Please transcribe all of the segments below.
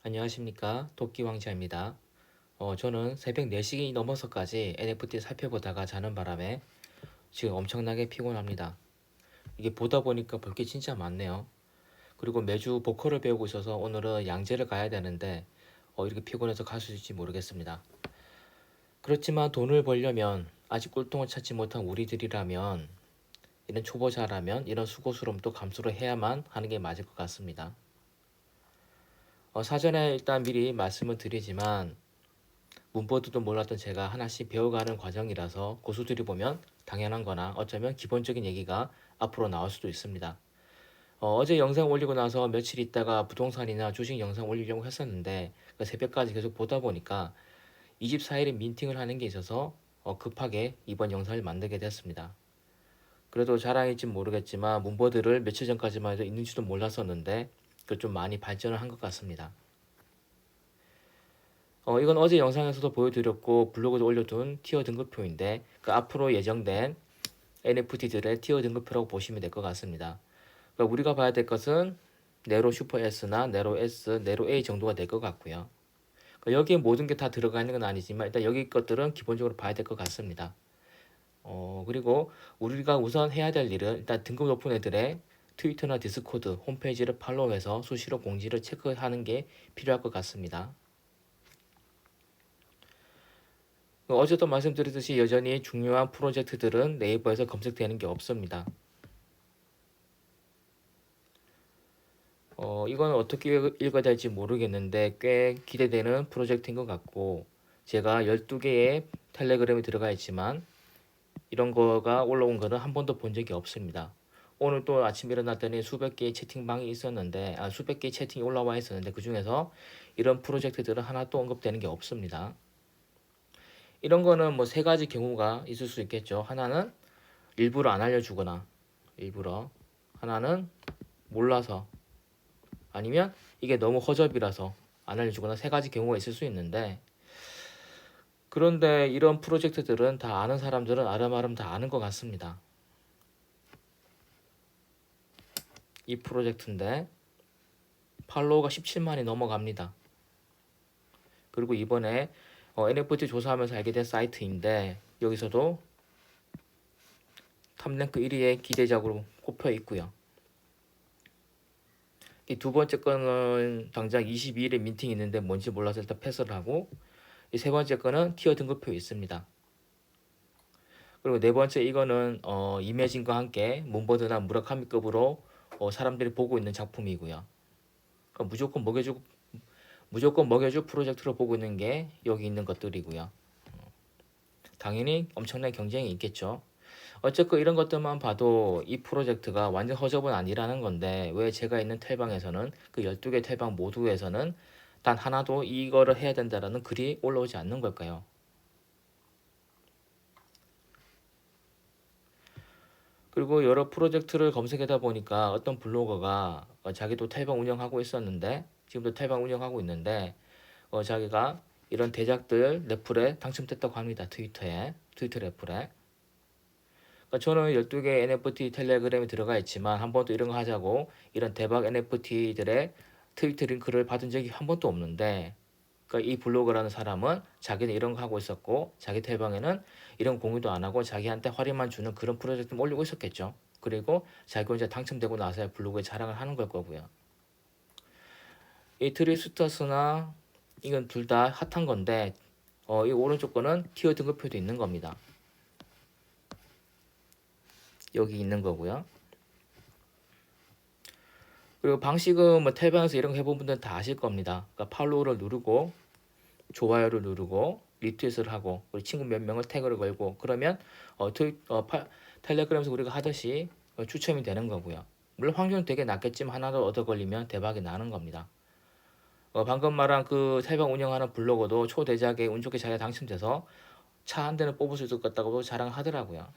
안녕하십니까. 도끼왕자입니다. 저는 새벽 4시 넘어서까지 NFT 살펴보다가 자는 바람에 지금 엄청나게 피곤합니다. 이게 보다 보니까 볼 게 진짜 많네요. 그리고 매주 보컬을 배우고 있어서 오늘은 양재를 가야 되는데 이렇게 피곤해서 갈 수 있을지 모르겠습니다. 그렇지만 돈을 벌려면 아직 꿀통을 찾지 못한 우리들이라면 이런 초보자라면 이런 수고스러움도 감수를 해야만 하는 게 맞을 것 같습니다. 사전에 일단 미리 말씀을 드리지만 문법도 몰랐던 제가 하나씩 배워가는 과정이라서 고수들이 보면 당연한 거나 어쩌면 기본적인 얘기가 앞으로 나올 수도 있습니다. 제 영상 올리고 나서 며칠 있다가 부동산이나 주식 영상 올리려고 했었는데 그 새벽까지 계속 보다 보니까 24일에 민팅을 하는 게 있어서 급하게 이번 영상을 만들게 됐습니다. 그래도 자랑일지 모르겠지만 문버들을 며칠 전까지만 해도 있는지도 몰랐었는데 그 좀 많이 발전을 한 것 같습니다. 이건 어제 영상에서도 보여드렸고 블로그에 올려둔 티어 등급표인데 그 앞으로 예정된 NFT들의 티어 등급표라고 보시면 될 것 같습니다. 그러니까 우리가 봐야 될 것은 네로 슈퍼 S나 네로 S, 네로 A 정도가 될 것 같고요. 그러니까 여기에 모든 게 다 들어가 있는 건 아니지만 일단 여기 것들은 기본적으로 봐야 될 것 같습니다. 그리고 우리가 우선 해야 될 일은 일단 등급 높은 애들의 트위터나 디스코드 홈페이지를 팔로우해서 수시로 공지를 체크하는 게 필요할 것 같습니다. 어제도 말씀드렸듯이 여전히 중요한 프로젝트들은 네이버에서 검색되는 게 없습니다. 이건 어떻게 읽어야 될지 모르겠는데 꽤 기대되는 프로젝트인 것 같고 제가 12개의 텔레그램이 들어가 있지만 이런 거가 올라온 거는 한 번도 본 적이 없습니다. 오늘 또 아침 일어났더니 수백 개의 채팅방이 있었는데 수백 개의 채팅이 올라와 있었는데 그 중에서 이런 프로젝트들은 하나도 언급되는 게 없습니다. 이런 거는 뭐 세 가지 경우가 있을 수 있겠죠. 하나는 일부러 안 알려주거나 일부러 하나는 몰라서 아니면 이게 너무 허접이라서 안 알려주거나 세 가지 경우가 있을 수 있는데 그런데 이런 프로젝트들은 다 아는 사람들은 아름아름 다 아는 것 같습니다. 이 프로젝트인데 팔로워가 17만이 넘어갑니다. 그리고 이번에 NFT 조사하면서 알게 된 사이트인데 여기서도 탑랭크 1위의 기대작으로 꼽혀 있고요. 이 두 번째 거는 당장 22일에 민팅이 있는데 뭔지 몰라서 일단 패스를 하고 이 세 번째 거는 티어 등급표 있습니다. 그리고 네 번째 이거는 이매진과 함께 몬버드나 무라카미급으로 사람들이 보고 있는 작품이고요. 그러니까 무조건 먹여줄 프로젝트로 보고 있는 게 여기 있는 것들이고요. 당연히 엄청난 경쟁이 있겠죠. 어쨌건 이런 것들만 봐도 이 프로젝트가 완전 허접은 아니라는 건데 왜 제가 있는 텔방에서는 그 12개 텔방 모두에서는 단 하나도 이거를 해야 된다라는 글이 올라오지 않는 걸까요? 그리고 여러 프로젝트를 검색하다 보니까 어떤 블로거가 자기도 텔방 운영하고 있었는데 지금도 텔방 운영하고 있는데 자기가 이런 대작들 레플에 당첨됐다고 합니다. 트위터 레플에. 그러니까 저는 12개 NFT 텔레그램이 들어가 있지만 한 번도 이런 거 하자고 이런 대박 NFT들의 트위터 링크를 받은 적이 한 번도 없는데 그러니까 이 블로거라는 사람은 자기는 이런 거 하고 있었고 자기 텔방에는 이런 공유도 안 하고 자기한테 활용만 주는 그런 프로젝트를 올리고 있었겠죠. 그리고 자기 혼자 당첨되고 나서야 블로그에 자랑을 하는 걸 거고요. 이 트리스터스나 이건 둘 다 핫한 건데 이 오른쪽 거는 티어 등급표도 있는 겁니다. 여기 있는 거고요. 그리고 방식은 뭐 텔방에서 이런 거 해본 분들은 다 아실 겁니다. 그러니까 팔로우를 누르고 좋아요를 누르고 리트윗을 하고 우리 친구 몇 명을 태그를 걸고 그러면 텔레그램에서 우리가 하듯이 추첨이 되는 거고요. 물론 확률은 되게 낮겠지만 하나를 얻어 걸리면 대박이 나는 겁니다. 방금 말한 그 텔방 운영하는 블로거도 초대작에 운 좋게 자기가 당첨돼서 차 한 대는 뽑을 수 있을 것 같다고 자랑하더라고요.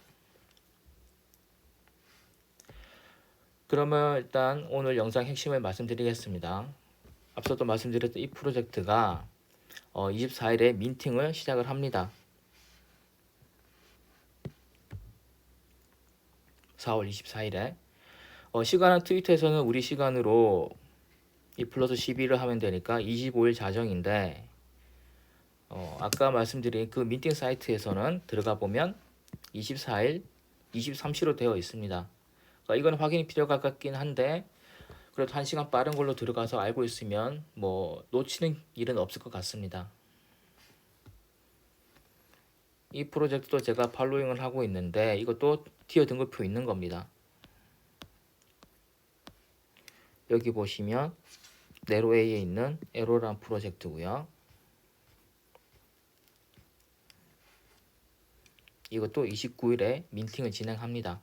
그러면 일단 오늘 영상 핵심을 말씀드리겠습니다. 앞서도 말씀드렸던 이 프로젝트가 24일에 민팅을 시작을 합니다. 4월 24일에 시간은 트위터에서는 우리 시간으로 이 플러스 12를 하면 되니까 25일 자정인데 아까 말씀드린 그 미팅 사이트에서는 들어가 보면 24일, 23시로 되어 있습니다. 그러니까 이건 확인이 필요할 것 같긴 한데 그래도 1시간 빠른 걸로 들어가서 알고 있으면 뭐 놓치는 일은 없을 것 같습니다. 이 프로젝트도 제가 팔로잉을 하고 있는데 이것도 티어 등급표 있는 겁니다. 여기 보시면 네로A에 있는 에로란 프로젝트고요. 이것도 29일에 민팅을 진행합니다.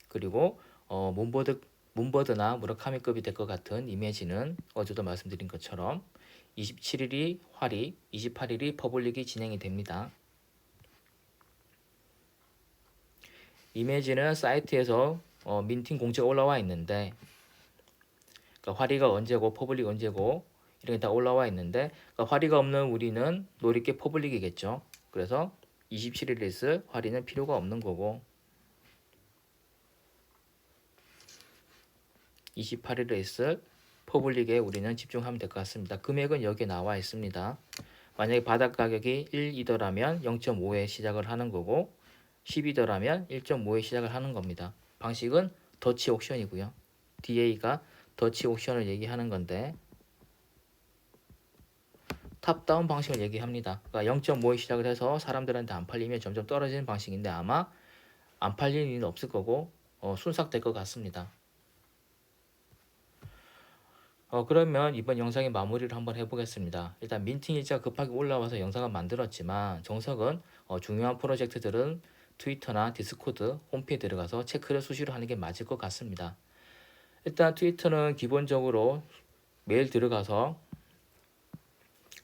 그리고 문버드나 무라카미급이 될 것 같은 이미지는 어제도 말씀드린 것처럼 27일이 활이, 28일이 퍼블릭이 진행이 됩니다. 이미지는 사이트에서 민팅 공지가 올라와 있는데 그러니까 활이가 언제고 퍼블릭 언제고 이런 게 다 올라와 있는데 그러니까 활이가 없는 우리는 노리게 퍼블릭이겠죠. 그래서 27일에 있을 활이는 필요가 없는 거고 28일에 있을 퍼블릭에 우리는 집중하면 될 것 같습니다. 금액은 여기에 나와 있습니다. 만약에 바닥 가격이 1이더라면 0.5에 시작을 하는 거고 10이더라면 1.5에 시작을 하는 겁니다. 방식은 더치 옥션이고요. DA가 더치 옥션을 얘기하는 건데 탑다운 방식을 얘기합니다. 그러니까 0.5에 시작을 해서 사람들한테 안 팔리면 점점 떨어지는 방식인데 아마 안 팔리는 일은 없을 거고 순삭될 것 같습니다. 그러면 이번 영상의 마무리를 한번 해보겠습니다. 일단 민팅 일자가 급하게 올라와서 영상을 만들었지만 정석은 중요한 프로젝트들은 트위터나 디스코드 홈페이지에 들어가서 체크를 수시로 하는 게 맞을 것 같습니다. 일단 트위터는 기본적으로 매일 들어가서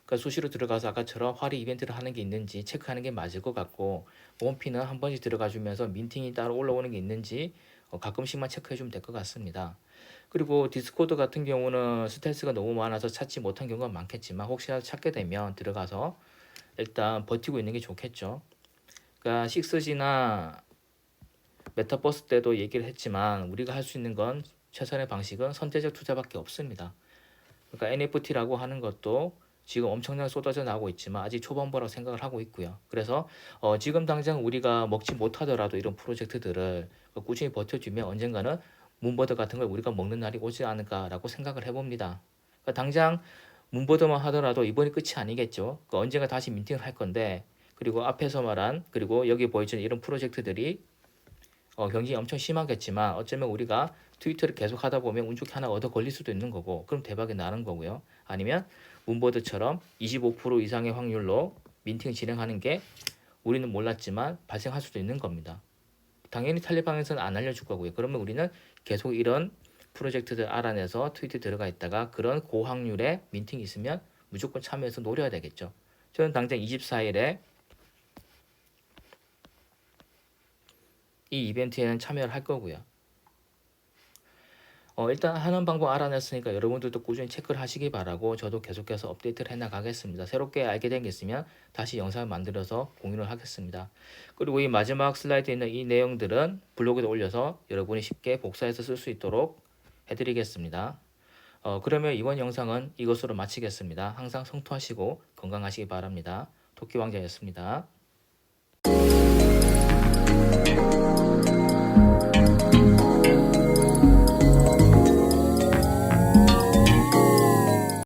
그러니까 수시로 들어가서 아까처럼 활이 이벤트를 하는 게 있는지 체크하는 게 맞을 것 같고 홈피는 한 번씩 들어가 주면서 민팅이 따로 올라오는 게 있는지 가끔씩만 체크해 주면 될 것 같습니다. 그리고 디스코드 같은 경우는 스텔스가 너무 많아서 찾지 못한 경우가 많겠지만 혹시라도 찾게 되면 들어가서 일단 버티고 있는 게 좋겠죠. 그러니까 6G나 메타버스 때도 얘기를 했지만 우리가 할 수 있는 건 최선의 방식은 선제적 투자밖에 없습니다. 그러니까 NFT라고 하는 것도 지금 엄청나게 쏟아져 나오고 있지만 아직 초반부라고 생각을 하고 있고요. 그래서 지금 당장 우리가 먹지 못하더라도 이런 프로젝트들을 꾸준히 버텨주면 언젠가는 문버드 같은 걸 우리가 먹는 날이 오지 않을까라고 생각을 해봅니다. 그러니까 당장 문버드만 하더라도 이번이 끝이 아니겠죠. 그러니까 언젠가 다시 민팅을 할 건데 그리고 앞에서 말한 그리고 여기 보여주는 이런 프로젝트들이 경쟁이 엄청 심하겠지만 어쩌면 우리가 트위터를 계속 하다 보면 운 좋게 하나 얻어 걸릴 수도 있는 거고 그럼 대박이 나는 거고요. 아니면 문버드처럼 25% 이상의 확률로 민팅을 진행하는 게 우리는 몰랐지만 발생할 수도 있는 겁니다. 당연히 탈리방에서는 안 알려줄 거고요. 그러면 우리는 계속 이런 프로젝트들 알아내서 트위터 들어가 있다가 그런 고확률의 민팅이 있으면 무조건 참여해서 노려야 되겠죠. 저는 당장 24일에 이 이벤트에는 참여를 할 거고요. 일단 하는 방법 알아냈으니까 여러분들도 꾸준히 체크를 하시기 바라고 저도 계속해서 업데이트를 해나가겠습니다. 새롭게 알게 된 게 있으면 다시 영상을 만들어서 공유를 하겠습니다. 그리고 이 마지막 슬라이드에 있는 이 내용들은 블로그에 올려서 여러분이 쉽게 복사해서 쓸 수 있도록 해드리겠습니다. 그러면 이번 영상은 이것으로 마치겠습니다. 항상 성투하시고 건강하시기 바랍니다. 토끼왕자였습니다.